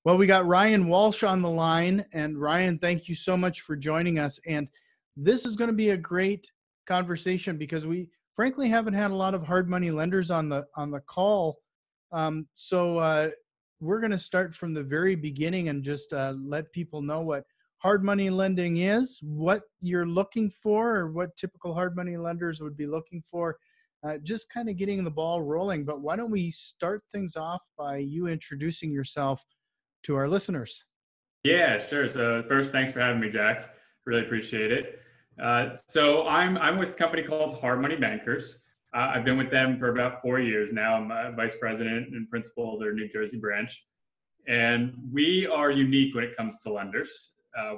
Well, we got Ryan Walsh on the line, and Ryan, thank you so much for joining us. And this is going to be a great conversation because we frankly haven't had a lot of hard money lenders on the call. So we're going to start from the very beginning and just let people know what hard money lending is, what you're looking for, or what typical hard money lenders would be looking for. Just kind of getting the ball rolling. But why don't we start things off by you introducing yourself to our listeners? Yeah, sure. So first, thanks for having me, Jack. Really appreciate it. So I'm with a company called Hard Money Bankers. I've been with them for about 4 years now. I'm a vice president and principal of their New Jersey branch. And we are unique when it comes to lenders.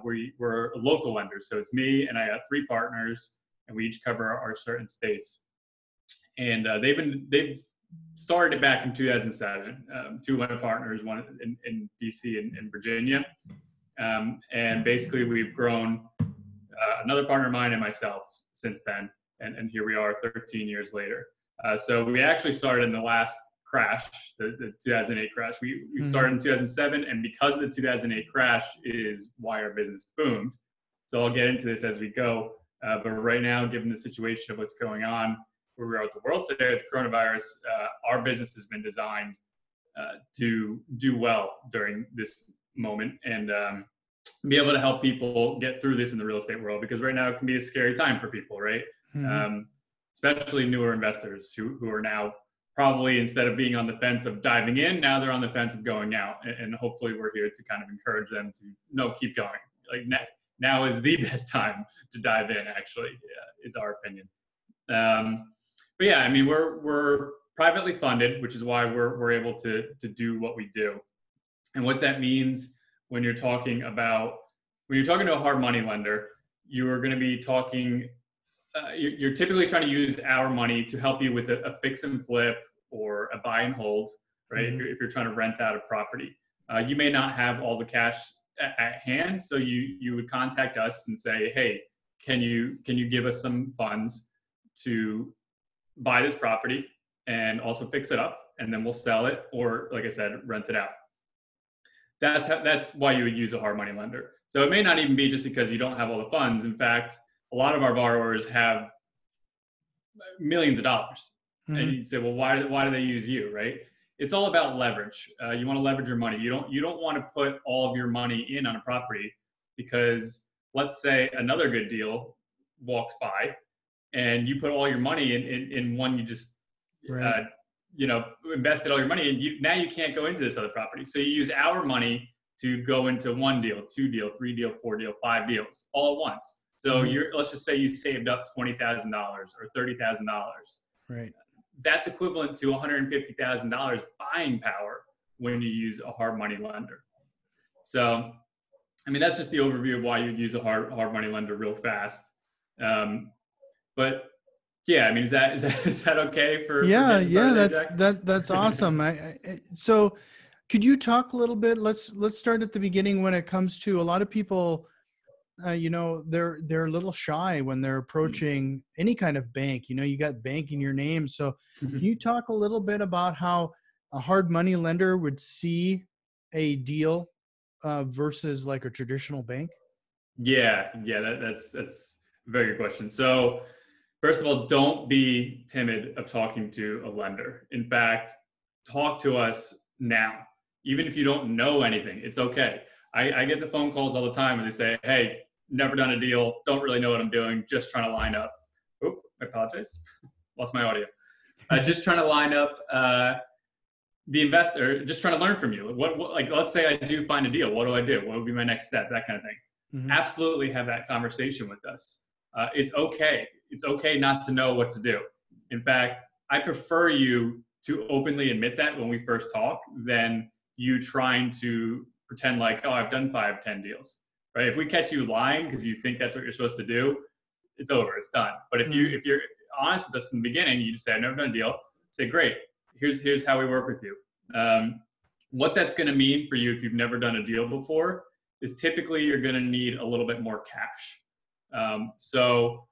We're a local lender. So it's me and I got 3 partners, and we each cover our certain states. And they've started it back in 2007. 2 of my partners, one in DC and Virginia. And basically we've grown another partner of mine and myself since then. And here we are 13 years later. So we actually started in the last crash, the 2008 crash. We started in 2007, and because of the 2008 crash is why our business boomed. So I'll get into this as we go. But right now, given the situation of what's going on, where we are with the world today with the coronavirus, our business has been designed to do well during this moment and be able to help people get through this in the real estate world, because right now it can be a scary time for people, right? Especially newer investors who are now probably, instead of being on the fence of diving in, now they're on the fence of going out. And hopefully we're here to kind of encourage them to keep going. Like now is the best time to dive in, actually, is our opinion. But yeah, I mean, we're privately funded, which is why we're able to do what we do. And what that means when you're talking to a hard money lender, you are going to be talking, you're typically trying to use our money to help you with a fix and flip or a buy and hold, right? If you're trying to rent out a property, you may not have all the cash at hand. So you would contact us and say, hey, can you give us some funds to buy this property and also fix it up, and then we'll sell it, or like I said, rent it out. That's why you would use a hard money lender. So it may not even be just because you don't have all the funds. In fact, a lot of our borrowers have millions of dollars. And you'd say, well, why do they use you, right? It's all about leverage. You want to leverage your money. You don't want to put all of your money in on a property, because let's say another good deal walks by and you put all your money in one, you just invested all your money, and now you can't go into this other property. So you use our money to go into 1 deal, 2 deal, 3 deal, 4 deal, 5 deals all at once. So let's just say you saved up $20,000 or $30,000. Right. That's equivalent to $150,000 buying power when you use a hard money lender. So, I mean, that's just the overview of why you'd use a hard money lender real fast. But yeah, I mean, is that okay for that's awesome. So could you talk a little bit? Let's start at the beginning when it comes to a lot of people. They're a little shy when they're approaching any kind of bank. You got bank in your name. So can you talk a little bit about how a hard money lender would see a deal versus like a traditional bank? Yeah, that's a very good question. So first of all, don't be timid of talking to a lender. In fact, talk to us now. Even if you don't know anything, it's okay. I get the phone calls all the time where they say, hey, never done a deal, don't really know what I'm doing, just trying to line up. Oh, I apologize. Lost my audio. Just trying to line up the investor, just trying to learn from you. Like, let's say I do find a deal. What do I do? What would be my next step? That kind of thing. Absolutely have that conversation with us. It's okay. It's okay not to know what to do. In fact, I prefer you to openly admit that when we first talk than you trying to pretend like, oh, I've done 5, 10 deals, right? If we catch you lying because you think that's what you're supposed to do, it's over, it's done. But if you're honest with us in the beginning, you just say, I've never done a deal, say, great, here's how we work with you. What that's going to mean for you if you've never done a deal before is typically you're going to need a little bit more cash. So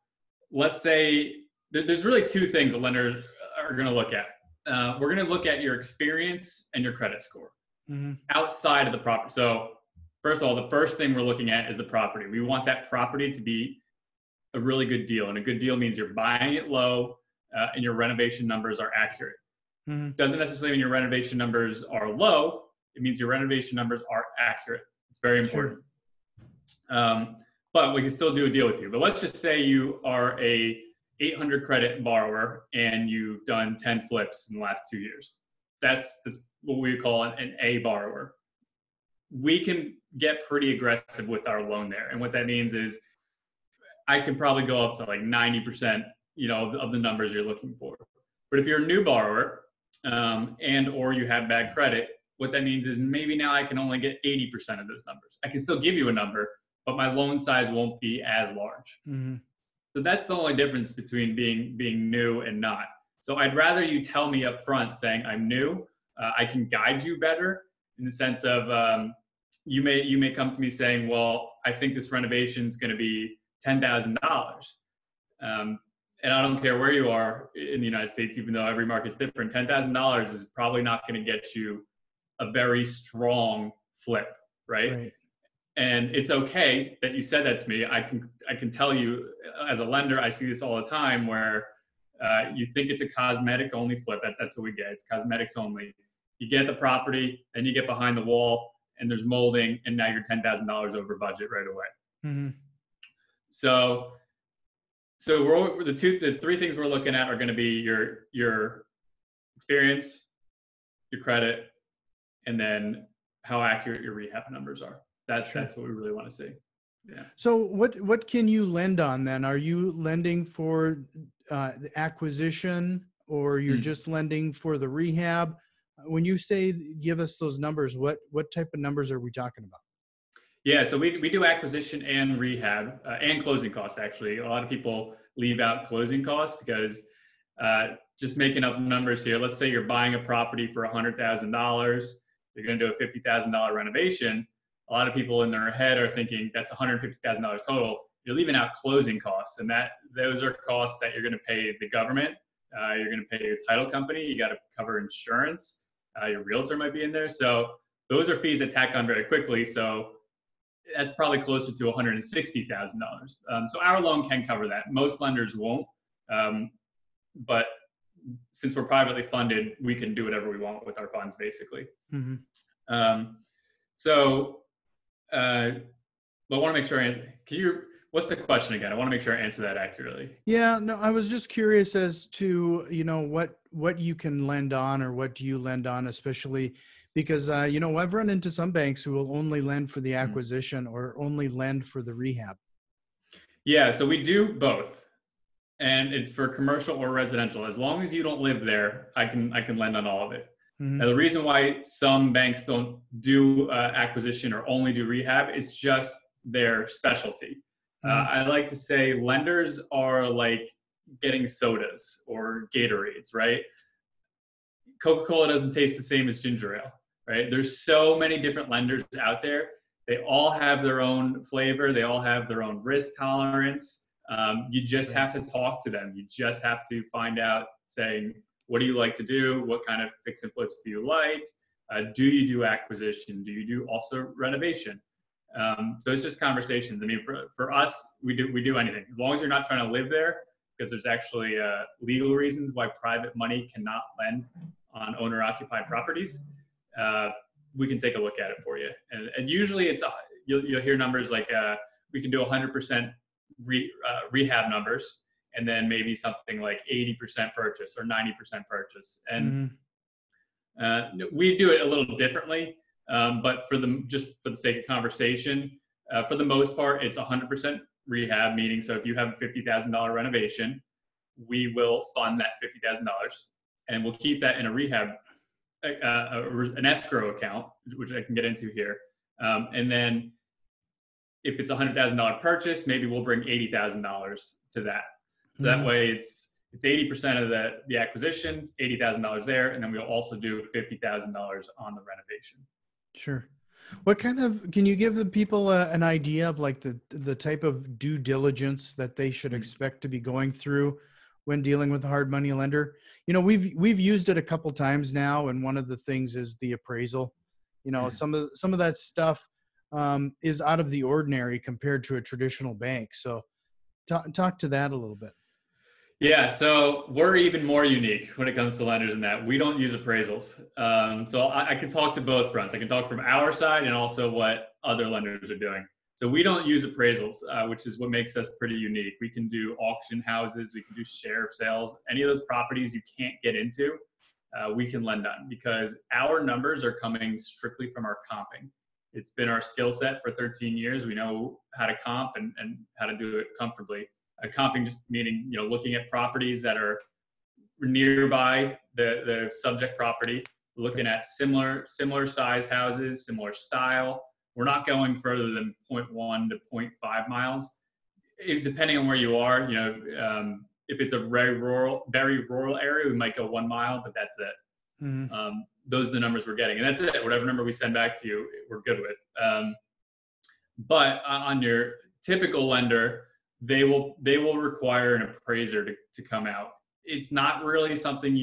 let's say there's really 2 things a lender are going to look at. We're going to look at your experience and your credit score. outside of the property. So first of all, the first thing we're looking at is the property. We want that property to be a really good deal. And a good deal means you're buying it low and your renovation numbers are accurate. Doesn't necessarily mean your renovation numbers are low. It means your renovation numbers are accurate. It's very important. But we can still do a deal with you. But let's just say you are a 800 credit borrower and you've done 10 flips in the last 2 years. That's what we call an A borrower. We can get pretty aggressive with our loan there. And what that means is I can probably go up to like 90%, of the numbers you're looking for. But if you're a new borrower and or you have bad credit, what that means is maybe now I can only get 80% of those numbers. I can still give you a number, but my loan size won't be as large. So that's the only difference between being new and not. So I'd rather you tell me up front saying I'm new. I can guide you better in the sense of you may come to me saying, well, I think this renovation is going to be $10,000. And I don't care where you are in the United States, even though every market's different, $10,000 is probably not going to get you a very strong flip, right? And it's okay that you said that to me. I can tell you as a lender, I see this all the time where you think it's a cosmetic only flip. That's what we get. It's cosmetics only. You get the property, then you get behind the wall and there's molding and now you're $10,000 over budget right away. So the three things we're looking at are going to be your experience, your credit, and then how accurate your rehab numbers are. That's what we really want to see. Yeah. So what can you lend on then? Are you lending for the acquisition or you're just lending for the rehab? When you say give us those numbers, what type of numbers are we talking about? Yeah, so we do acquisition and rehab and closing costs, actually. A lot of people leave out closing costs because just making up numbers here, let's say you're buying a property for $100,000. You're going to do a $50,000 renovation. A lot of people in their head are thinking that's $150,000 total. You're leaving out closing costs, and those are costs that you're going to pay the government. You're going to pay your title company. You got to cover insurance. Your realtor might be in there. So those are fees that tack on very quickly. So that's probably closer to $160,000. So our loan can cover that. Most lenders won't. But since we're privately funded, we can do whatever we want with our funds, basically. But I want to make sure, what's the question again? I want to make sure I answer that accurately. Yeah, no, I was just curious as to, what you can lend on or what do you lend on, especially because, I've run into some banks who will only lend for the acquisition or only lend for the rehab. Yeah, so we do both. And it's for commercial or residential. As long as you don't live there, I can lend on all of it. Now, the reason why some banks don't do acquisition or only do rehab is just their specialty. I like to say lenders are like getting sodas or Gatorades, right? Coca-Cola doesn't taste the same as ginger ale, right? There's so many different lenders out there. They all have their own flavor. They all have their own risk tolerance. You just have to talk to them. You just have to find out, saying, what do you like to do? What kind of fix and flips do you like? Do you do acquisition? Do you do also renovation? So it's just conversations. I mean, for us, we do anything. As long as you're not trying to live there, because there's actually legal reasons why private money cannot lend on owner-occupied properties. We can take a look at it for you. And usually you'll hear numbers like we can do 100% rehab numbers, and then maybe something like 80% purchase or 90% purchase. And we do it a little differently, but for the sake of conversation, for the most part, it's 100% rehab, meaning so if you have a $50,000 renovation, we will fund that $50,000 and we'll keep that in a rehab, an escrow account, which I can get into here. And then if it's a $100,000 purchase, maybe we'll bring $80,000 to that. So that way it's 80% of the acquisition, $80,000 there, and then we'll also do $50,000 on the renovation. Sure. What can you give the people an idea of like the type of due diligence that they should expect to be going through when dealing with a hard money lender? We've used it a couple times now, and one of the things is the appraisal. some of that stuff is out of the ordinary compared to a traditional bank. So talk to that a little bit. Yeah, so we're even more unique when it comes to lenders in that we don't use appraisals. So I can talk to both fronts. I can talk from our side and also what other lenders are doing. So we don't use appraisals, which is what makes us pretty unique. We can do auction houses, we can do sheriff sales, any of those properties you can't get into, we can lend on because our numbers are coming strictly from our comping. It's been our skill set for 13 years. We know how to comp and how to do it comfortably. Comping just meaning, looking at properties that are nearby the subject property, looking at similar sized houses, similar style. We're not going further than 0.1 to 0.5 miles. Depending on where you are, if it's a very rural area, we might go 1 mile, but that's it. Mm-hmm. Those are the numbers we're getting. And that's it. Whatever number we send back to you, we're good with. But on your typical lender, they will require an appraiser to come out. It's not really something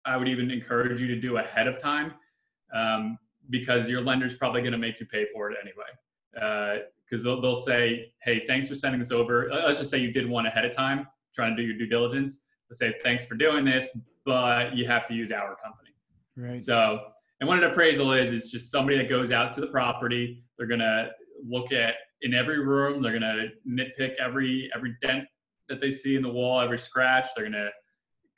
I would even encourage you to do ahead of time, because your lender's probably going to make you pay for it anyway. Because they'll say, hey, thanks for sending this over. Let's just say you did one ahead of time, trying to do your due diligence. They'll say, thanks for doing this, but you have to use our company. Right. So, and what an appraisal is, it's just somebody that goes out to the property. They're going to look at in every room. They're going to nitpick every dent that they see in the wall, every scratch. They're going to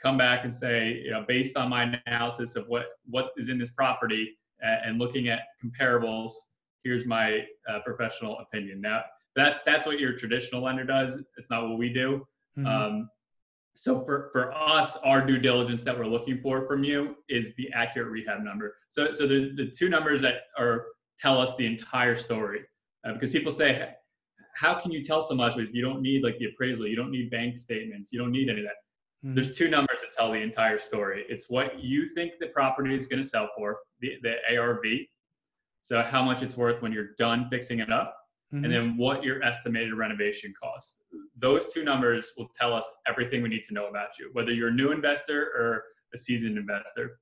come back and say, based on my analysis of what is in this property and looking at comparables, here's my professional opinion. Now, that's what your traditional lender does. It's not what we do. Mm-hmm. So for us, our due diligence that we're looking for from you is the accurate rehab number. So the two numbers that tell us the entire story. Because people say, how can you tell so much if you don't need like the appraisal, you don't need bank statements, you don't need any of that. Mm-hmm. There's two numbers that tell the entire story. It's what you think the property is going to sell for, the ARV. So how much it's worth when you're done fixing it up. Mm-hmm. And then what your estimated renovation costs. Those two numbers will tell us everything we need to know about you, whether you're a new investor or a seasoned investor.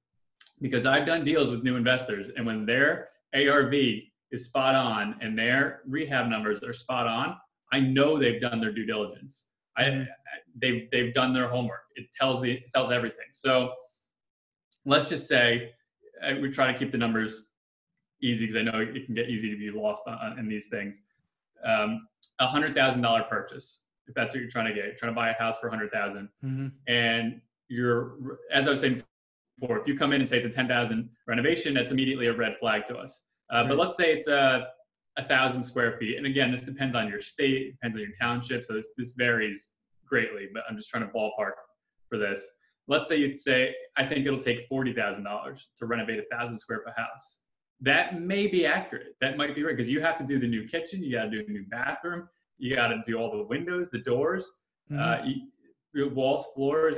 Because I've done deals with new investors, and when their ARV is spot on and their rehab numbers are spot on, I know they've done their due diligence. They've done their homework. It tells everything. So let's just say we try to keep the numbers easy because I know it can get easy to be lost in these things. $100,000 purchase, if that's what you're trying to get. You're trying to buy a house for $100,000, mm-hmm. and as I was saying before, if you come in and say it's a $10,000 renovation, that's immediately a red flag to us. Right. But let's say it's 1,000 square feet, and again, this depends on your state, depends on your township, so this varies greatly. But I'm just trying to ballpark for this. Let's say you'd say, I think it'll take $40,000 to renovate 1,000 square foot house. That may be accurate. That might be right because you have to do the new kitchen, you got to do a new bathroom, you got to do all the windows, the doors, mm-hmm. Walls, floors.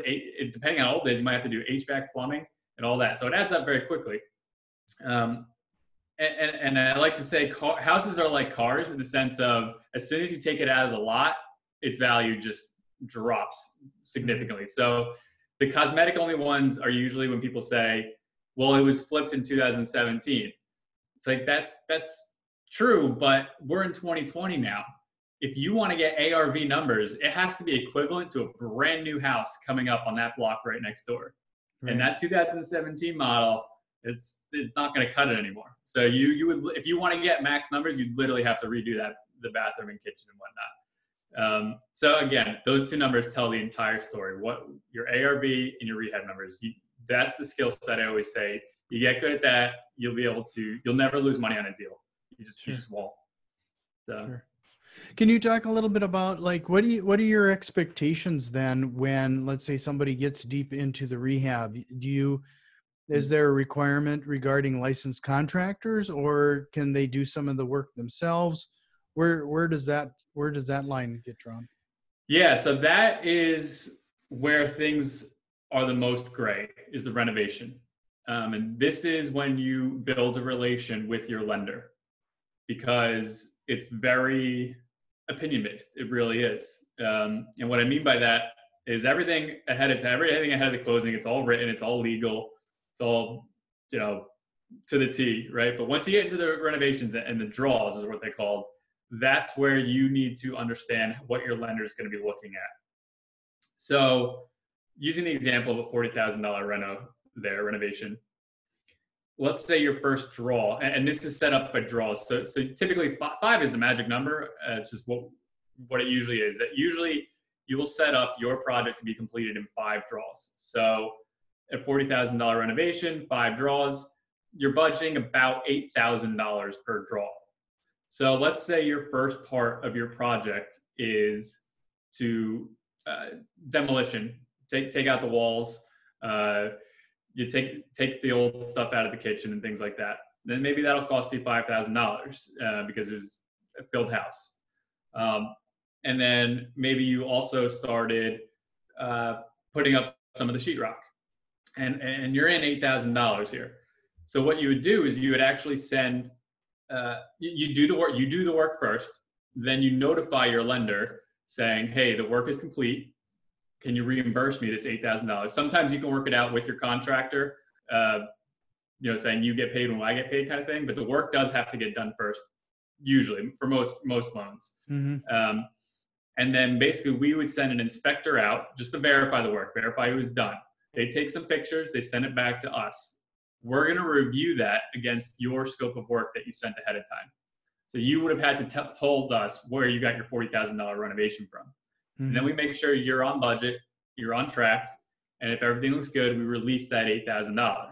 Depending on how old it is, you might have to do HVAC, plumbing, and all that. So it adds up very quickly. And I like to say houses are like cars in the sense of as soon as you take it out of the lot, its value just drops significantly. So the cosmetic only ones are usually when people say, well, it was flipped in 2017. It's like, that's true, but we're in 2020 now. If you want to get ARV numbers, it has to be equivalent to a brand new house coming up on that block right next door. Right. And that 2017 model, it's not going to cut it anymore. So you would, if you want to get max numbers, you'd literally have to redo the bathroom and kitchen and whatnot. So again, those two numbers tell the entire story. What your ARV and your rehab numbers, that's the skill set. I always say, you get good at that, you'll never lose money on a deal. You just won't. So. Sure. Can you talk a little bit about like, what are your expectations then when, let's say, somebody gets deep into the rehab? Is there a requirement regarding licensed contractors, or can they do some of the work themselves? Where does that line get drawn? Yeah, so that is where things are the most gray, is the renovation. And this is when you build a relation with your lender, because it's very opinion-based. It really is. And what I mean by that is everything ahead of the closing, it's all written, it's all legal, it's all, to the T, right? But once you get into the renovations and the draws is what they called, that's where you need to understand what your lender is going to be looking at. So using the example of a $40,000 renovation, let's say your first draw, and this is set up by draws. So typically five is the magic number. It's just what it usually is. That usually you will set up your project to be completed in 5 draws. So a $40,000 renovation, 5 draws, you're budgeting about $8,000 per draw. So let's say your first part of your project is to demolition, take out the walls, you take the old stuff out of the kitchen and things like that. Then maybe that'll cost you $5,000 because it was a filled house. And then maybe you also started putting up some of the sheetrock, and you're in $8,000 here. So what you would do is you would actually send, you do the work first, then you notify your lender saying, hey, the work is complete. Can you reimburse me this $8,000? Sometimes you can work it out with your contractor, saying you get paid when I get paid kind of thing, but the work does have to get done first, usually for most loans. Mm-hmm. And then basically we would send an inspector out just to verify the work, verify it was done. They take some pictures, they send it back to us. We're going to review that against your scope of work that you sent ahead of time. So you would have had to told us where you got your $40,000 renovation from. Mm-hmm. And then we make sure you're on budget, you're on track, and if everything looks good, we release that $8,000.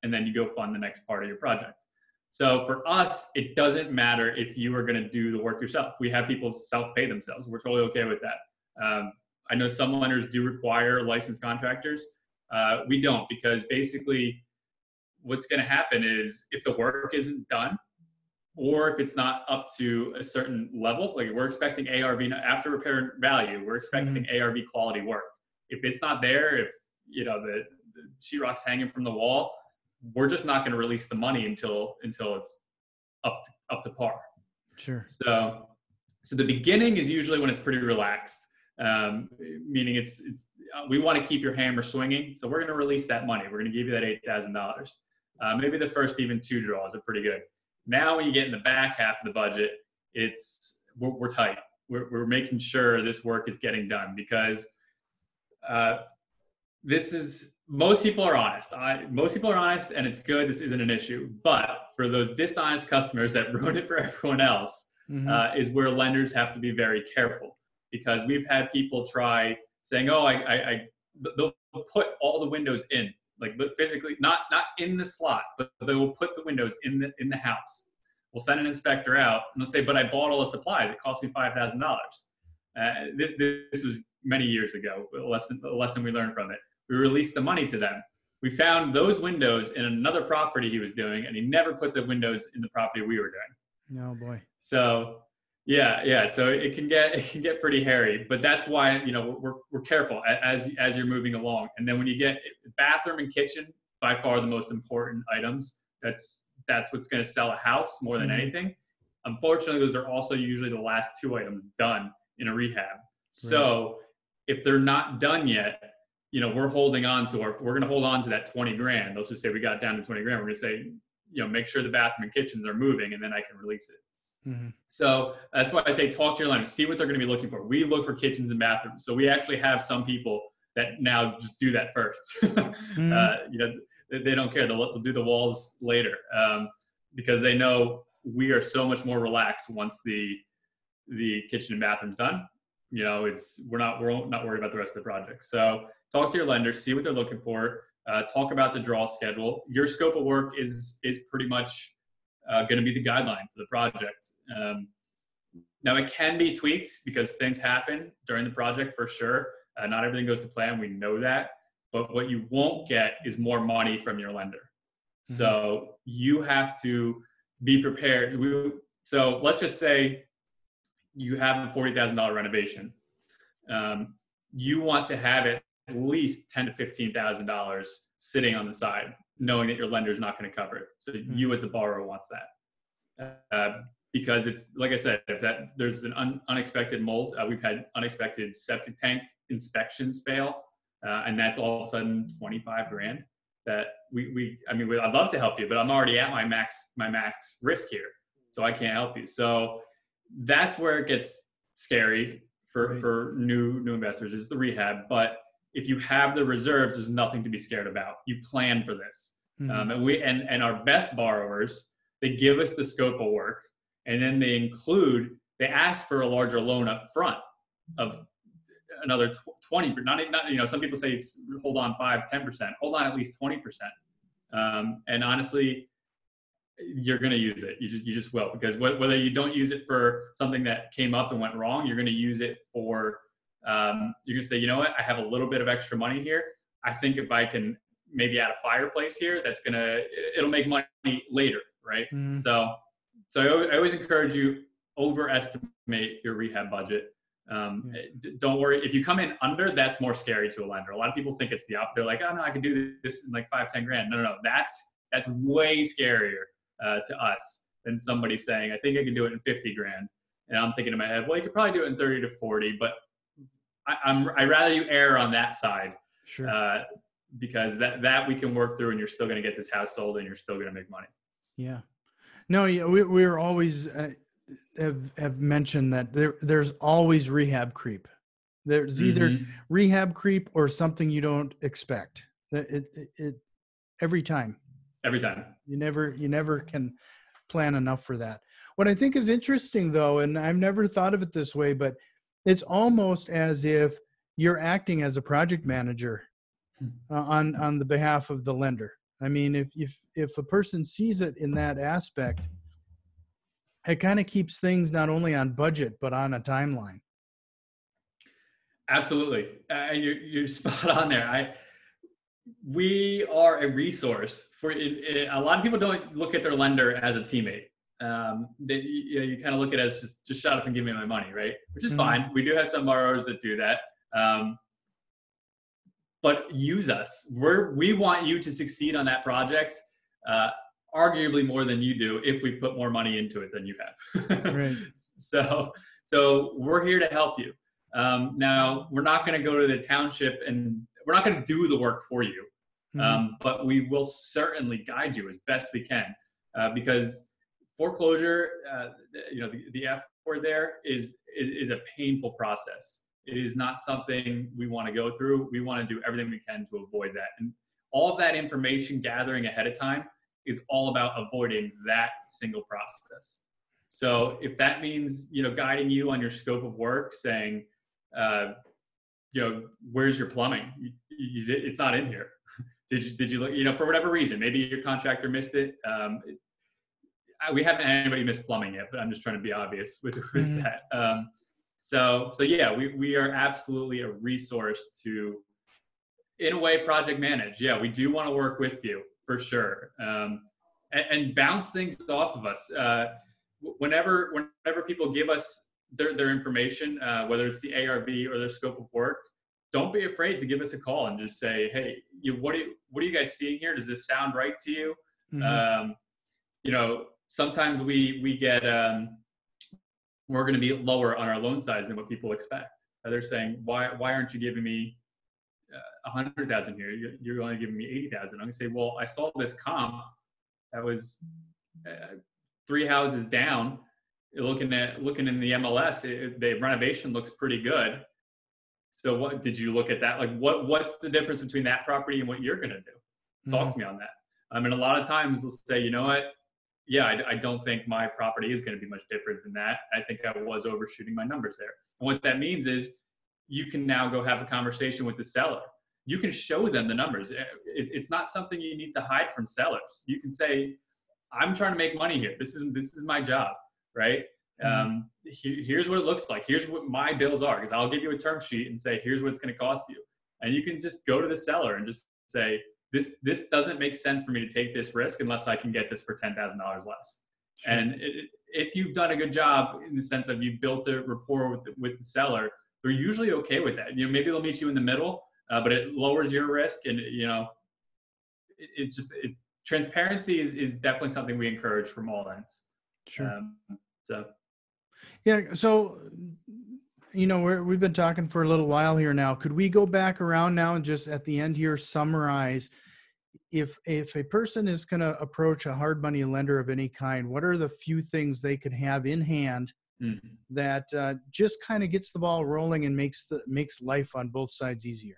And then you go fund the next part of your project. So for us, it doesn't matter if you are going to do the work yourself. We have people self-pay themselves. We're totally okay with that. I know some lenders do require licensed contractors. We don't, because basically what's going to happen is if the work isn't done, or if it's not up to a certain level, like we're expecting ARV after repair value, we're expecting ARV quality work. If it's not there, if the sheetrock's hanging from the wall, we're just not going to release the money until it's up to par. Sure. So the beginning is usually when it's pretty relaxed, meaning it's we want to keep your hammer swinging. So we're going to release that money. We're going to give you that $8,000. Maybe the first even 2 draws are pretty good. Now, when you get in the back half of the budget, we're tight. We're making sure this work is getting done because most people are honest. Most people are honest, and it's good. This isn't an issue. But for those dishonest customers that ruin it for everyone else, is where lenders have to be very careful, because we've had people try saying, "Oh, they'll put all the windows in." Like physically, not in the slot, but they will put the windows in the house. We'll send an inspector out, and they'll say, "But I bought all the supplies. It cost me $5,000." This was many years ago. A lesson we learned from it. We released the money to them. We found those windows in another property he was doing, and he never put the windows in the property we were doing. Oh boy. So yeah. So it can get pretty hairy, but that's why we're careful as you're moving along. And then when you get bathroom and kitchen, by far the most important items. That's what's going to sell a house more than anything. Unfortunately, those are also usually the last 2 items done in a rehab. So if they're not done yet, we're holding on to we're going to hold on to that 20 grand. Let's just say we got down to 20 grand. We're going to say, make sure the bathroom and kitchens are moving, and then I can release it. Mm-hmm. So that's why I say talk to your lender, see what they're going to be looking for. We look for kitchens and bathrooms. So we actually have some people that now just do that first. They don't care. They'll do the walls later because they know we are so much more relaxed once the kitchen and bathroom's done. We're not worried about the rest of the project. So talk to your lender, see what they're looking for. Talk about the draw schedule. Your scope of work is pretty much going to be the guideline for the project. Now it can be tweaked because things happen during the project for sure. Not everything goes to plan. We know that, but what you won't get is more money from your lender. Mm-hmm. So you have to be prepared. So let's just say you have a $40,000 renovation. You want to have at least $10,000 to $15,000 sitting on the side, knowing that your lender is not going to cover it. So you as the borrower wants that. Because if, like I said, if there's an unexpected mold, we've had unexpected septic tank inspections fail, and that's all of a sudden 25 grand. that I'd love to help you, but I'm already at my max risk here, so I can't help you. So that's where it gets scary for new investors, is the rehab. But if you have the reserves, there's nothing to be scared about. You plan for this. Mm-hmm. And our best borrowers, they give us the scope of work, and then they ask for a larger loan up front of another 20, not, some people say it's hold on 5-10%, hold on at least 20%. And honestly, you're going to use it. You just will, because whether you don't use it for something that came up and went wrong, you're going to use it for, you're going to say, you know what, I have a little bit of extra money here. I think if I can maybe add a fireplace here, it'll make money later. Right. Mm-hmm. So I always encourage you, overestimate your rehab budget. Don't worry. If you come in under, that's more scary to a lender. A lot of people think it's the opposite. They're like, oh no, I can do this in like 5-10 grand. No. That's way scarier to us than somebody saying, I think I can do it in 50 grand. And I'm thinking in my head, well, you could probably do it in 30 to 40, but I'd rather you err on that side. Sure. Because that we can work through, and you're still going to get this house sold, and you're still going to make money. Yeah. No, yeah, we're always have mentioned that there's always rehab creep. There's either rehab creep or something you don't expect. It every time. Every time. You never can plan enough for that. What I think is interesting, though, and I've never thought of it this way, but it's almost as if you're acting as a project manager on the behalf of the lender. I mean, if a person sees it in that aspect, it kind of keeps things not only on budget, but on a timeline. Absolutely. You're spot on there. We are a resource for a lot of people. Don't look at their lender as a teammate. You kind of look at it as just shut up and give me my money, right? Which is fine. We do have some borrowers that do that. But use us. We want you to succeed on that project, arguably more than you do if we put more money into it than you have. Right. So we're here to help you. Now, we're not going to go to the township, and we're not going to do the work for you, but we will certainly guide you as best we can, because foreclosure, the F word there is a painful process. It is not something we want to go through. We want to do everything we can to avoid that. And all of that information gathering ahead of time is all about avoiding that single process. So if that means, guiding you on your scope of work, saying, where's your plumbing? It's not in here. Did you look, for whatever reason, maybe your contractor missed it. We haven't had anybody miss plumbing yet, but I'm just trying to be obvious with that. So yeah, we are absolutely a resource to, in a way, project manage. Yeah, we do want to work with you for sure, and bounce things off of us. Whenever people give us their information, whether it's the ARV or their scope of work, don't be afraid to give us a call and just say, hey, what are you guys seeing here? Does this sound right to you? Sometimes we get. We're going to be lower on our loan size than what people expect. They're saying, why aren't you giving me 100,000 here? You're only giving me 80,000. I'm going to say, well, I saw this comp that was 3 houses down. Looking in the MLS, the renovation looks pretty good. So what did you look at that? Like what's the difference between that property and what you're going to do? Talk to me on that. I mean, a lot of times they'll say, you know what? Yeah, I don't think my property is going to be much different than that. I think I was overshooting my numbers there. And what that means is you can now go have a conversation with the seller. You can show them the numbers. It's not something you need to hide from sellers. You can say, I'm trying to make money here. This is my job, right? Here's what it looks like. Here's what my bills are, because I'll give you a term sheet and say, here's what it's going to cost you. And you can just go to the seller and just say, this doesn't make sense for me to take this risk unless I can get this for $10,000 less. Sure. And if you've done a good job in the sense of you built the rapport with the seller, they're usually okay with that. Maybe they'll meet you in the middle, but it lowers your risk. And, it's just transparency is definitely something we encourage from all ends. Sure. Yeah. So, we've been talking for a little while here now. Could we go back around now and just at the end here summarize if a person is going to approach a hard money lender of any kind, what are the few things they could have in hand that just kind of gets the ball rolling and makes life on both sides easier?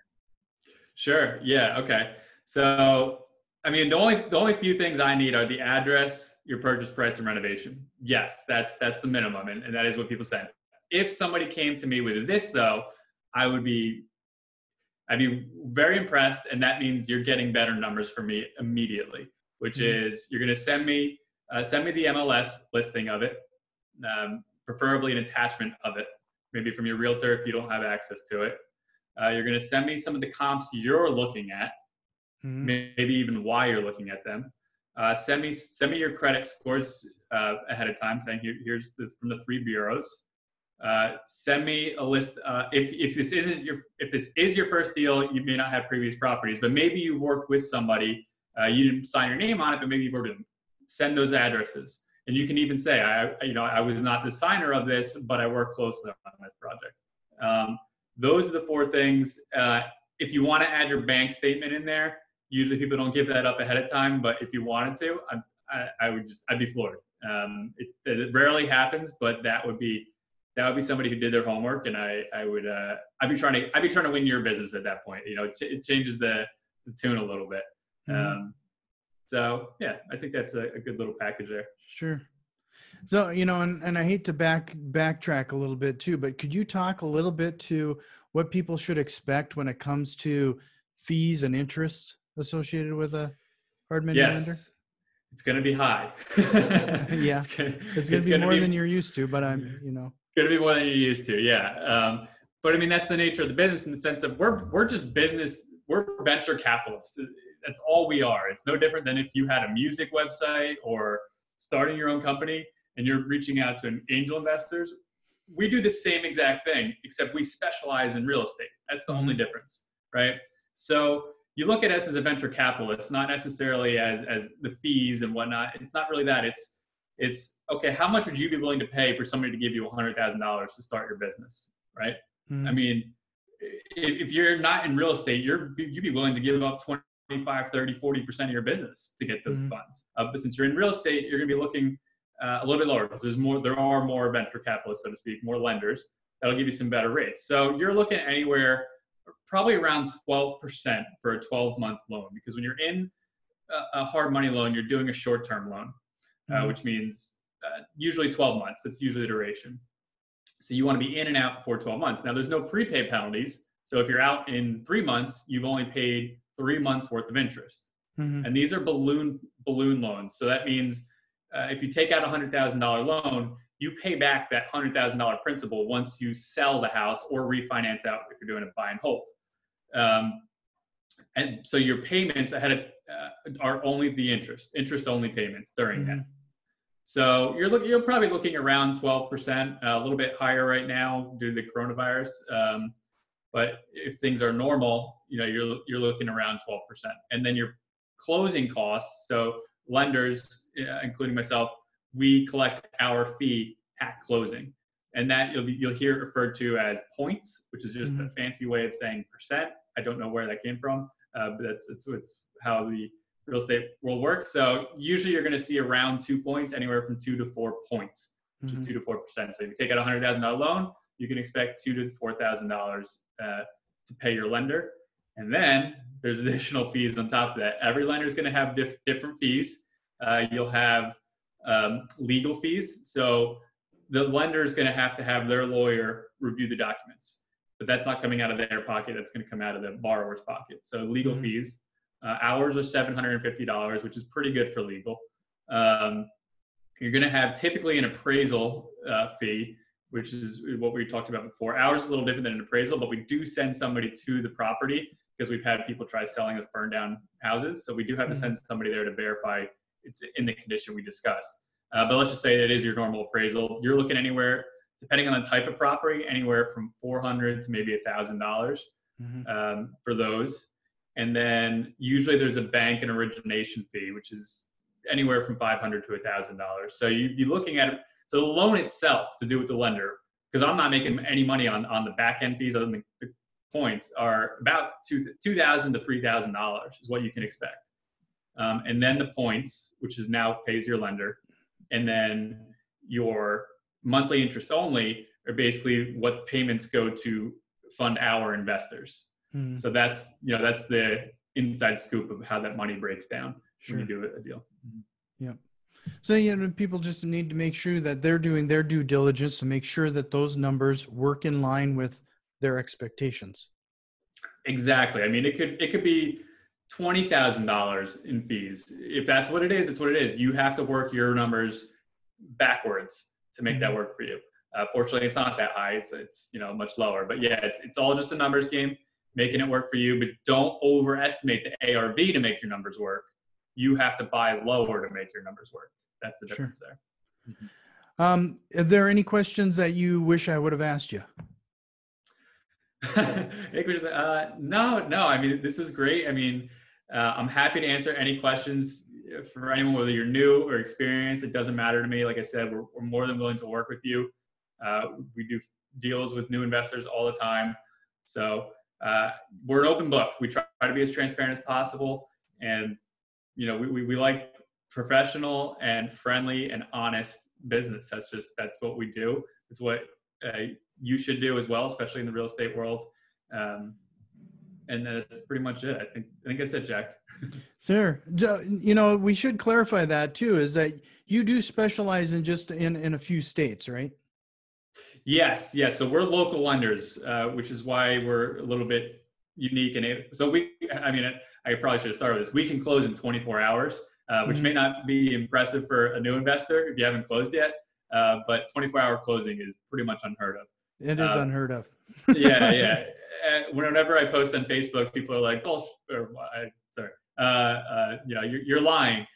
Sure. Yeah. Okay. So, I mean, the only few things I need are the address, your purchase price, and renovation. Yes, that's the minimum, and that is what people say. If somebody came to me with this, though, I'd be very impressed, and that means you're getting better numbers for me immediately. Which is you're going to send me the MLS listing of it, preferably an attachment of it, maybe from your realtor if you don't have access to it. You're going to send me some of the comps you're looking at, maybe even why you're looking at them. Send me your credit scores ahead of time, saying here's from the 3 bureaus. Send me a list. If this is your first deal, you may not have previous properties, but maybe you worked with somebody. You didn't sign your name on it, but maybe you worked with them. Send those addresses, and you can even say, I was not the signer of this, but I worked closely on this project. Those are the 4 things. If you want to add your bank statement in there, usually people don't give that up ahead of time, but if you wanted to, I'd be floored. It rarely happens, but that would be somebody who did their homework, and I'd be trying to win your business at that point. It changes the tune a little bit. So yeah, I think that's a good little package there. Sure. So, and I hate to backtrack a little bit too, but could you talk a little bit to what people should expect when it comes to fees and interest associated with a hard money lender? It's going to be high. Yeah, it's going to be more than you're used to, but going to be more than you're used to. Yeah. But I mean, that's the nature of the business in the sense of we're just business. We're venture capitalists. That's all we are. It's no different than if you had a music website or starting your own company and you're reaching out to angel investors. We do the same exact thing, except we specialize in real estate. That's the only difference, right? So you look at us as a venture capitalist, not necessarily as the fees and whatnot. It's not really that. It's okay, how much would you be willing to pay for somebody to give you $100,000 to start your business, right? I mean, if you're not in real estate, you'd be willing to give up 25, 30, 40% of your business to get those funds. But since you're in real estate, you're going to be looking a little bit lower because there are more venture capitalists, so to speak, more lenders that'll give you some better rates. So you're looking at anywhere probably around 12% for a 12-month loan, because when you're in a hard money loan, you're doing a short-term loan, which means usually 12 months. That's usually the duration. So you want to be in and out for 12 months. Now, there's no prepay penalties. So if you're out in 3 months, you've only paid 3 months worth of interest. And these are balloon loans. So that means if you take out a $100,000 loan, you pay back that $100,000 principal once you sell the house or refinance out if you're doing a buy and hold. And so your payments ahead are only the interest only payments during that. So you're probably looking around 12%, a little bit higher right now due to the coronavirus. But if things are normal, you're looking around 12%. And then your closing costs. So lenders, including myself, we collect our fee at closing, and that you'll hear it referred to as points, which is just a fancy way of saying percent. I don't know where that came from, but it's how the real estate world works. So usually you're going to see around 2 points, anywhere from 2 to 4 points, which is 2 to 4%. So if you take out a $100,000 loan, you can expect $2,000 to $4,000 to pay your lender. And then there's additional fees on top of that. Every lender is going to have different fees. You'll have legal fees. So the lender is going to have their lawyer review the documents, but that's not coming out of their pocket. That's going to come out of the borrower's pocket. So legal fees, ours are $750, which is pretty good for legal. You're going to have typically an appraisal fee, which is what we talked about before. Ours is a little different than an appraisal, but we do send somebody to the property because we've had people try selling us burned down houses. So we do have to send somebody there to verify it's in the condition we discussed. But let's just say that it is your normal appraisal. You're looking anywhere, depending on the type of property, anywhere from $400 to maybe $1,000 for those. And then usually there's a bank and origination fee, which is anywhere from $500 to $1,000. So you'd be looking at it. So the loan itself to do with the lender, because I'm not making any money on the back end fees other than the points, are about $2,000 to $3,000 is what you can expect. and then the points, which is now pays your lender, and then your monthly interest only are basically what payments go to fund our investors. Mm. So that's the inside scoop of how that money breaks down when you do a deal. Yeah. So, people just need to make sure that they're doing their due diligence to make sure that those numbers work in line with their expectations. Exactly. I mean, it could be $20,000 in fees. If that's what it is, it's what it is. You have to work your numbers backwards to make that work for you. Fortunately, it's not that high. It's much lower. But yeah, it's all just a numbers game, making it work for you. But don't overestimate the ARV to make your numbers work. You have to buy lower to make your numbers work. That's the difference there. Are there any questions that you wish I would have asked you? No. I mean, this is great. I mean, I'm happy to answer any questions for anyone, whether you're new or experienced. It doesn't matter to me. Like I said, we're more than willing to work with you. We do deals with new investors all the time. So we're an open book. We try to be as transparent as possible. And, we like professional and friendly and honest business. That's what we do. It's what you should do as well, especially in the real estate world. And that's pretty much it. I think that's it, Jack. Sure. We should clarify that too, is that you do specialize in just in a few states, right? Yes. So we're local lenders, which is why we're a little bit unique. And I probably should have started with this. We can close in 24 hours, which may not be impressive for a new investor if you haven't closed yet. But 24-hour closing is pretty much unheard of. It is unheard of. Yeah. Whenever I post on Facebook, people are like, you're lying.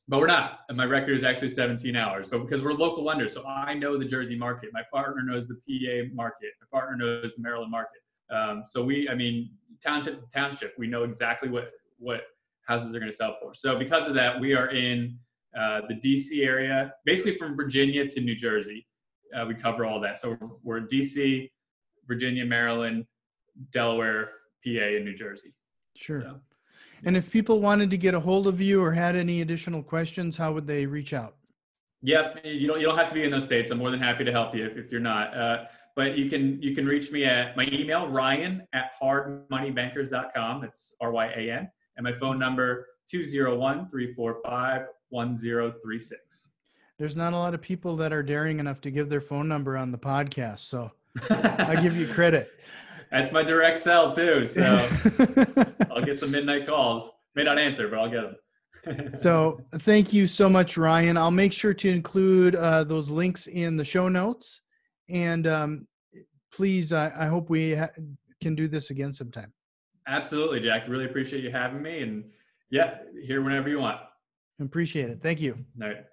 But we're not. And my record is actually 17 hours. But because we're local lenders, so I know the Jersey market. My partner knows the PA market. My partner knows the Maryland market. Township to township, we know exactly what houses are going to sell for. So because of that, we are in the DC area, basically from Virginia to New Jersey. We cover all that. So we're in DC, Virginia, Maryland, Delaware, PA, and New Jersey. Sure. So, and if people wanted to get a hold of you or had any additional questions, how would they reach out? Yep. You don't have to be in those states. I'm more than happy to help you if you're not. But you can reach me at my email, ryan@hardmoneybankers.com. It's RYAN. And my phone number, 201-345-1036. There's not a lot of people that are daring enough to give their phone number on the podcast. So I give you credit. That's my direct cell too. So I'll get some midnight calls. May not answer, but I'll get them. So thank you so much, Ryan. I'll make sure to include those links in the show notes. And please, I hope we can do this again sometime. Absolutely, Jack. Really appreciate you having me. And yeah, here whenever you want. Appreciate it. Thank you. All right.